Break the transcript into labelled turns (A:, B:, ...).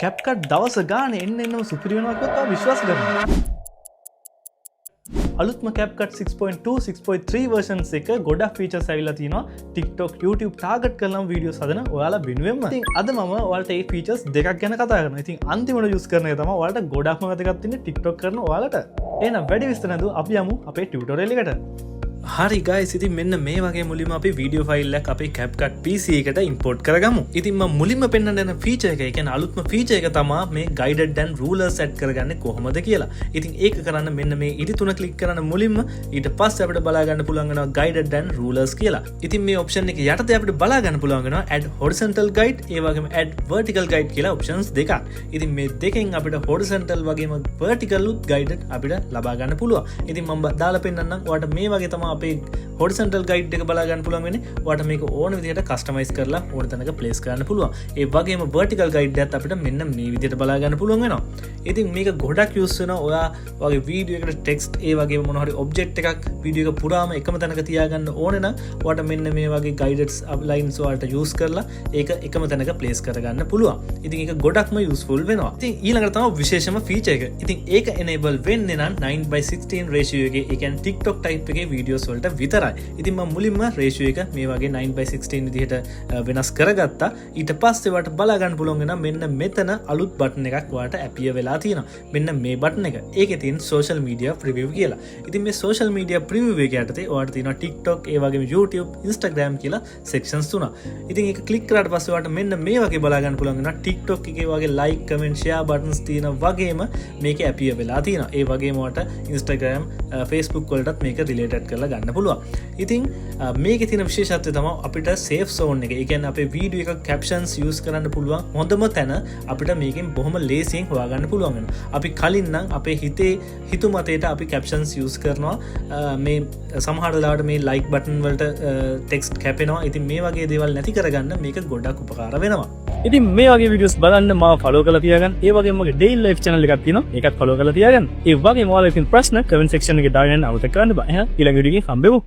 A: CapCut දවස ගානේ එන්නම සුපිරි වෙනවා කියලා තව විශ්වාස කරනවා. අලුත්ම CapCut 6.2 6.3 versions එක ගොඩක් features ඇවිල්ලා තිනවා. TikTok, YouTube target කරලම videos හදන ඔයාලා වෙනුවෙන්ම. ඉතින් අද මම ඔයාලට මේ features දෙකක් ගැන කතා කරනවා. ඉතින් අන්තිමට use කරන එක තමයි ඔයාලට ගොඩක්ම වැදගත් වෙන්නේ TikTok කරන ඔයාලට. එහෙනම් වැඩි විස්තර නැතුව අපි යමු අපේ tutorial එකට. හරි guys, ඉතින් මෙන්න මේ වගේ මුලින්ම අපි වීඩියෝ ෆයිල් එකක් අපේ CapCut PC එකට import කරගමු. ඉතින් මම මුලින්ම පෙන්නන්න යන feature එක, ඒ කියන්නේ අලුත්ම feature එක තමයි මේ guided and rulers set කරගන්නේ කොහොමද කියලා. ඉතින් ඒක කරන්න මෙන්න මේ ඉරි තුන click කරන්න මුලින්ම ඊට පස්සේ අපිට බලා ගන්න පුළුවන් වෙනවා guided and rulers කියලා. ඉතින් මේ option එක යටතේ අපිට බලා ගන්න පුළුවන් වෙනවා add horizontal guide, ඒ වගේම add vertical guide කියලා options දෙකක්. ඉතින් මේ දෙකෙන් අපිට horizontal වගේම vertical උත් guided අපිට ලබා ගන්න පුළුවන්. ඉතින් මම දාලා පෙන්නන්නම් ඔයාලට මේ වගේ තමයි අපේ horizontal guide එක බලා ගන්න පුළුවන් වෙන්නේ. ඔයාලට මේක ඕන විදිහට customize කරලා ඕන තැනක place කරන්න පුළුවන්. ඒ වගේම vertical guide එකත් අපිට මෙන්න මේ විදිහට බලා ගන්න පුළුවන් වෙනවා. ඉතින් මේක ගොඩක් use වෙනවා ඔයා වගේ වීඩියෝ එකට text ඒ වගේම මොන හරි object එකක් වීඩියෝ එක පුරාම එකම තැනක තියාගන්න ඕනේ නම් ඔයාලට මෙන්න මේ වගේ guided lines ඔයාලට use කරලා ඒක එකම තැනක place කරගන්න පුළුවන්. ඉතින් ඒක ගොඩක්ම useful වෙනවා. ඉතින් ඊළඟට තමයි විශේෂම feature එක. ඉතින් ඒක enable වෙන්නේ නම් 9:16 ratio එකේ, ඒ කියන්නේ TikTok type එකේ videos වලට විතරයි. ඉතින් මම මුලින්ම ratio එක මේ වගේ 9:16 විදිහට වෙනස් කරගත්තා. ඊට පස්සේ ඔයාලට බලා ගන්න පුළුවන් වෙනවා මෙන්න මෙතන අලුත් බටන් එකක් ඔයාලට appear වෙලා තියෙනවා. මෙන්න මේ බටන් එක. ඒකේ තියෙන social media preview කියලා. ඉතින් මේ social media preview එක යටතේ ඔයාලට තියෙනවා TikTok, ඒ වගේම YouTube, Instagram කියලා sections තුනක්. ඉතින් ඒක click කරාට පස්සේ ඔයාලට මෙන්න මේ වගේ බලා ගන්න පුළුවන් වෙනවා TikTok එකේ වගේ like, comment, share buttons තියෙන වගේම මේකේ appear වෙලා තියෙනවා. ඒ වගේම ඔයාලට Instagram, Facebook වලටත් මේක related කරලා ගන්න පුළුවන්. ඉතින් මේකේ තියෙන විශේෂත්වය තමයි අපිට safe zone එක. ඒ කියන්නේ අපේ වීඩියෝ එකක captions use කරන්න පුළුවන් හොඳම තැන අපිට මේකෙන් බොහොම ලේසියෙන් හොයාගන්න පුළුවන් වෙනවා. අපි කලින් නම් අපේ හිතු මතයට අපි captions use කරනවා. මේ සමහර වෙලාවට මේ like button වලට text කැපෙනවා. ඉතින් මේ වගේ දේවල් නැති කරගන්න මේක ගොඩක් උපකාර වෙනවා. ඉතින් මේ වගේ videos බලන්න මාව follow කරලා තියාගන්න. ඒ වගේම මගේ daily life channel එකක් තියෙනවා. ඒකත් follow කරලා තියාගන්න. ඒ වගේම ඔයාලා ඉතින් ප්‍රශ්න comment section එකේ දාගෙන අමතක කරන්න බෑ. ඊළඟ වීඩියෝ එකේ හම්බෙමු.